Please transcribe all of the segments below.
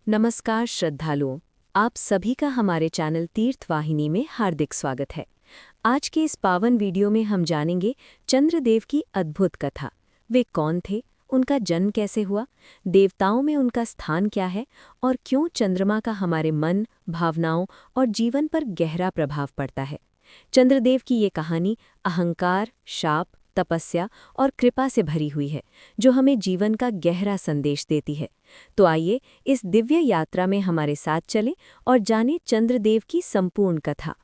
नमस्कार श्रद्धालुओं, आप सभी का हमारे चैनल तीर्थ वाहिनी में हार्दिक स्वागत है। आज के इस पावन वीडियो में हम जानेंगे चंद्रदेव की अद्भुत कथा। वे कौन थे, उनका जन्म कैसे हुआ, देवताओं में उनका स्थान क्या है और क्यों चंद्रमा का हमारे मन, भावनाओं और जीवन पर गहरा प्रभाव पड़ता है। चंद्रदेव की ये कहानी अहंकार, शाप, तपस्या और कृपा से भरी हुई है, जो हमें जीवन का गहरा संदेश देती है। तो आइए इस दिव्य यात्रा में हमारे साथ चलें और जानें चंद्रदेव की संपूर्ण कथा।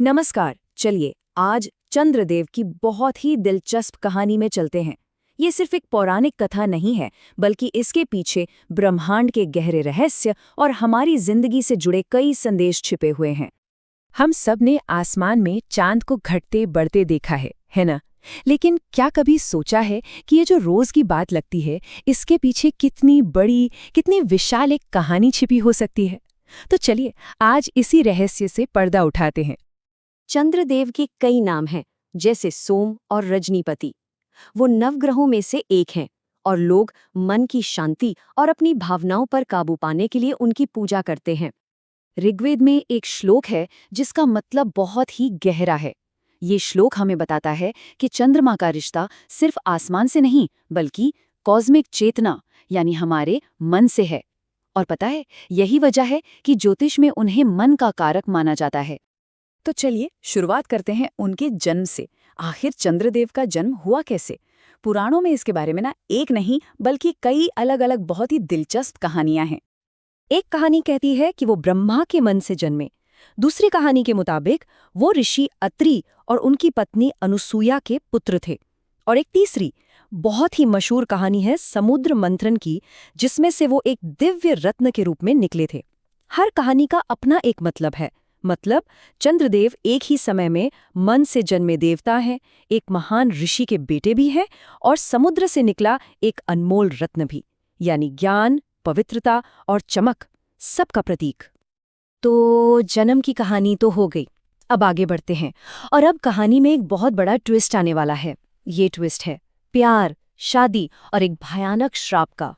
नमस्कार, चलिए आज चंद्रदेव की बहुत ही दिलचस्प कहानी में चलते हैं। ये सिर्फ एक पौराणिक कथा नहीं है, बल्कि इसके पीछे ब्रह्मांड के गहरे रहस्य और हमारी जिंदगी से जुड़े कई संदेश छिपे हुए हैं। हम सब ने आसमान में चांद को घटते बढ़ते देखा है ना? लेकिन क्या कभी सोचा है कि ये जो रोज की बात लगती है, इसके पीछे कितनी बड़ी, कितनी विशाल एक कहानी छिपी हो सकती है? तो चलिए आज इसी रहस्य से पर्दा उठाते हैं। चंद्रदेव के कई नाम हैं, जैसे सोम और रजनीपति। वो नवग्रहों में से एक हैं और लोग मन की शांति और अपनी भावनाओं पर काबू पाने के लिए उनकी पूजा करते हैं। ऋग्वेद में एक श्लोक है जिसका मतलब बहुत ही गहरा है। ये श्लोक हमें बताता है कि चंद्रमा का रिश्ता सिर्फ आसमान से नहीं, बल्कि कॉस्मिक चेतना यानी हमारे मन से है। और पता है, यही वजह है कि ज्योतिष में उन्हें मन का कारक माना जाता है। तो चलिए शुरुआत करते हैं उनके जन्म से। आखिर चंद्रदेव का जन्म हुआ कैसे? पुराणों में इसके बारे में एक नहीं बल्कि कई अलग अलग बहुत ही दिलचस्प कहानियां हैं। एक कहानी कहती है कि वो ब्रह्मा के मन से जन्मे। दूसरी कहानी के मुताबिक वो ऋषि अत्रि और उनकी पत्नी अनुसूया के पुत्र थे। और एक तीसरी बहुत ही मशहूर कहानी है समुद्र मंथन की, जिसमें से वो एक दिव्य रत्न के रूप में निकले थे। हर कहानी का अपना एक मतलब है। मतलब चंद्रदेव एक ही समय में मन से जन्मे देवता हैं, एक महान ऋषि के बेटे भी हैं और समुद्र से निकला एक अनमोल रत्न भी, यानी ज्ञान, पवित्रता और चमक, सबका प्रतीक। तो जन्म की कहानी तो हो गई, अब आगे बढ़ते हैं। और अब कहानी में एक बहुत बड़ा ट्विस्ट आने वाला है। ये ट्विस्ट है प्यार, शादी और एक भयानक श्राप का।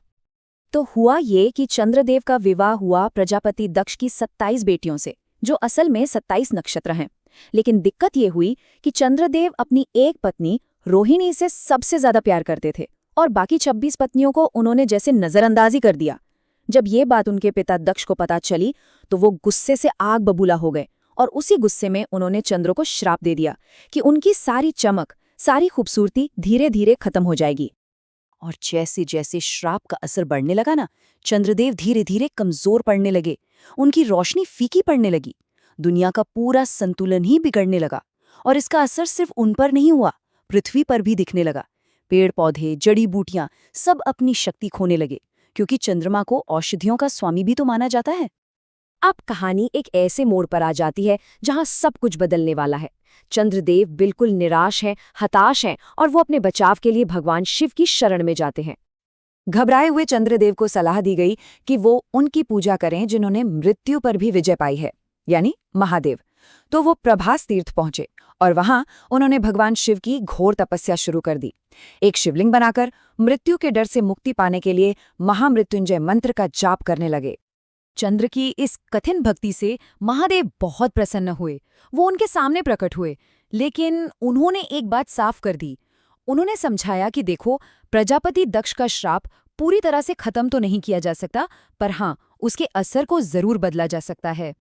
तो हुआ ये कि चंद्रदेव का विवाह हुआ प्रजापति दक्ष की 27 बेटियों से, जो असल में 27 नक्षत्र हैं। लेकिन दिक्कत ये हुई कि चंद्रदेव अपनी एक पत्नी रोहिणी से सबसे ज्यादा प्यार करते थे और बाकी 26 पत्नियों को उन्होंने जैसे नजरअंदाजी कर दिया। जब ये बात उनके पिता दक्ष को पता चली तो वो गुस्से से आग बबूला हो गए और उसी गुस्से में उन्होंने चंद्र को श्राप दे दिया कि उनकी सारी चमक, सारी खूबसूरती धीरे धीरे खत्म हो जाएगी। और जैसे जैसे श्राप का असर बढ़ने लगा ना, चंद्रदेव धीरे धीरे कमजोर पड़ने लगे। उनकी रोशनी फीकी पड़ने लगी। दुनिया का पूरा संतुलन ही बिगड़ने लगा। और इसका असर सिर्फ उन पर नहीं हुआ, पृथ्वी पर भी दिखने लगा। पेड़ पौधे, जड़ी बूटियां सब अपनी शक्ति खोने लगे, क्योंकि चंद्रमा को औषधियों का स्वामी भी तो माना जाता है। अब कहानी एक ऐसे मोड़ पर आ जाती है जहां सब कुछ बदलने वाला है। चंद्रदेव बिल्कुल निराश हैं, हताश हैं और वो अपने बचाव के लिए भगवान शिव की शरण में जाते हैं। घबराए हुए चंद्रदेव को सलाह दी गई कि वो उनकी पूजा करें जिन्होंने मृत्यु पर भी विजय पाई है, यानी महादेव। तो वो प्रभास तीर्थ पहुंचे और वहां उन्होंने भगवान शिव की घोर तपस्या शुरू कर दी। एक शिवलिंग बनाकर मृत्यु के डर से मुक्ति पाने के लिए महामृत्युंजय मंत्र का जाप करने लगे। चंद्र की इस कठिन भक्ति से महादेव बहुत प्रसन्न हुए। वो उनके सामने प्रकट हुए, लेकिन उन्होंने एक बात साफ कर दी। उन्होंने समझाया कि देखो, प्रजापति दक्ष का श्राप पूरी तरह से खत्म तो नहीं किया जा सकता, पर हाँ, उसके असर को जरूर बदला जा सकता है।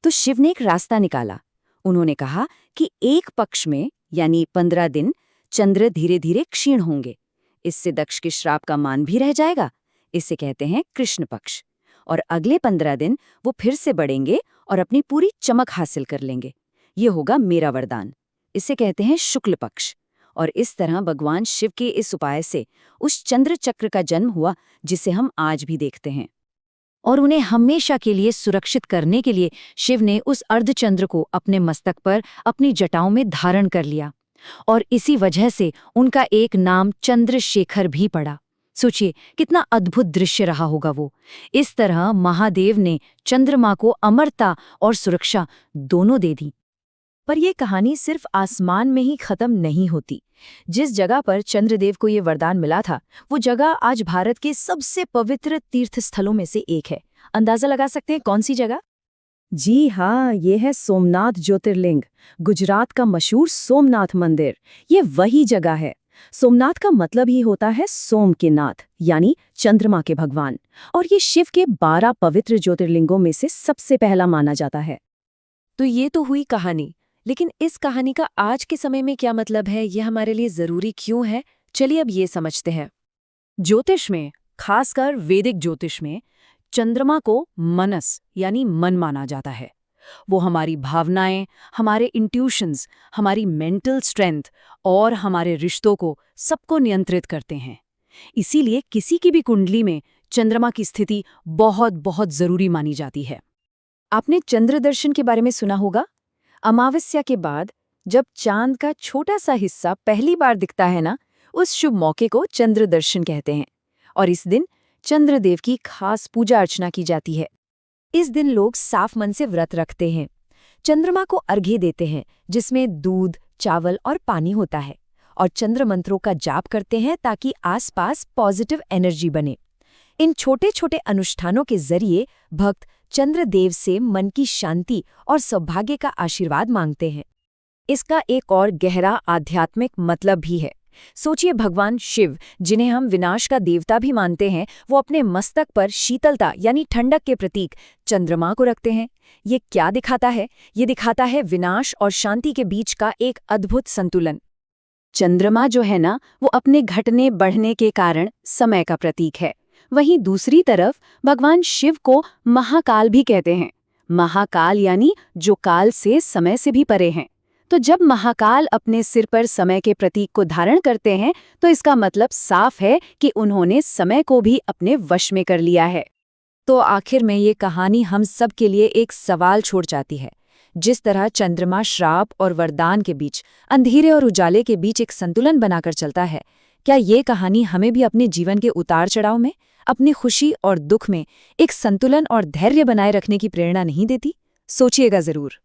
तो शिव ने एक रास्ता निकाला। उन्होंने कहा कि एक पक्ष में यानी 15 दिन चंद्र धीरे धीरे क्षीण होंगे। इससे दक्ष के श्राप का मान भी रह जाएगा। इसे कहते हैं कृष्ण पक्ष। और अगले 15 दिन वो फिर से बढ़ेंगे और अपनी पूरी चमक हासिल कर लेंगे। ये होगा मेरा वरदान। इसे कहते हैं शुक्ल पक्ष। और इस तरह भगवान शिव के इस उपाय से उस चंद्र चक्र का जन्म हुआ जिसे हम आज भी देखते हैं। और उन्हें हमेशा के लिए सुरक्षित करने के लिए शिव ने उस अर्धचंद्र को अपने मस्तक पर अपनी जटाओं में धारण कर लिया। और इसी वजह से उनका एक नाम चंद्रशेखर भी पड़ा। सोचिए कितना अद्भुत दृश्य रहा होगा वो। इस तरह महादेव ने चंद्रमा को अमरता और सुरक्षा दोनों दे दी। पर यह कहानी सिर्फ आसमान में ही खत्म नहीं होती। जिस जगह पर चंद्रदेव को ये वरदान मिला था, वो जगह आज भारत के सबसे पवित्र तीर्थ स्थलों में से एक है। अंदाजा लगा सकते हैं कौन सी जगह? जी हाँ, ये है सोमनाथ ज्योतिर्लिंग, गुजरात का मशहूर सोमनाथ मंदिर। ये वही जगह है। सोमनाथ का मतलब ही होता है सोम के नाथ, यानी चंद्रमा के भगवान, और ये शिव के 12 पवित्र ज्योतिर्लिंगों में से सबसे पहला माना जाता है। तो ये तो हुई कहानी, लेकिन इस कहानी का आज के समय में क्या मतलब है, ये हमारे लिए जरूरी क्यों है? चलिए अब ये समझते हैं। ज्योतिष में, खासकर वैदिक ज्योतिष में, चंद्रमा को मनस यानी मन माना जाता है। वो हमारी भावनाएं, हमारे इंट्यूशंस, हमारी मेंटल स्ट्रेंथ और हमारे रिश्तों को सबको नियंत्रित करते हैं। इसीलिए किसी की भी कुंडली में चंद्रमा की स्थिति बहुत बहुत जरूरी मानी जाती है। आपने चंद्र दर्शन के बारे में सुना होगा। अमावस्या के बाद जब चांद का छोटा सा हिस्सा पहली बार दिखता है ना, उस शुभ मौके को चंद्र दर्शन कहते हैं। और इस दिन चंद्रदेव की खास पूजा अर्चना की जाती है। इस दिन लोग साफ मन से व्रत रखते हैं, चंद्रमा को अर्घ्य देते हैं, जिसमें दूध, चावल और पानी होता है, और चंद्र मंत्रों का जाप करते हैं ताकि आसपास पॉजिटिव एनर्जी बने। इन छोटे छोटे अनुष्ठानों के जरिए भक्त चंद्रदेव से मन की शांति और सौभाग्य का आशीर्वाद मांगते हैं। इसका एक और गहरा आध्यात्मिक मतलब भी है। सोचिए, भगवान शिव, जिन्हें हम विनाश का देवता भी मानते हैं, वो अपने मस्तक पर शीतलता यानी ठंडक के प्रतीक चंद्रमा को रखते हैं। ये क्या दिखाता है? ये दिखाता है विनाश और शांति के बीच का एक अद्भुत संतुलन। चंद्रमा जो है ना, वो अपने घटने बढ़ने के कारण समय का प्रतीक है। वहीं दूसरी तरफ भगवान शिव को महाकाल भी कहते हैं। महाकाल यानी जो काल से, समय से भी परे हैं। तो जब महाकाल अपने सिर पर समय के प्रतीक को धारण करते हैं, तो इसका मतलब साफ है कि उन्होंने समय को भी अपने वश में कर लिया है। तो आखिर में ये कहानी हम सब के लिए एक सवाल छोड़ जाती है। जिस तरह चंद्रमा श्राप और वरदान के बीच, अंधेरे और उजाले के बीच एक संतुलन बनाकर चलता है, क्या ये कहानी हमें भी अपने जीवन के उतार चढ़ाव में, अपनी खुशी और दुख में एक संतुलन और धैर्य बनाए रखने की प्रेरणा नहीं देती? सोचिएगा जरूर।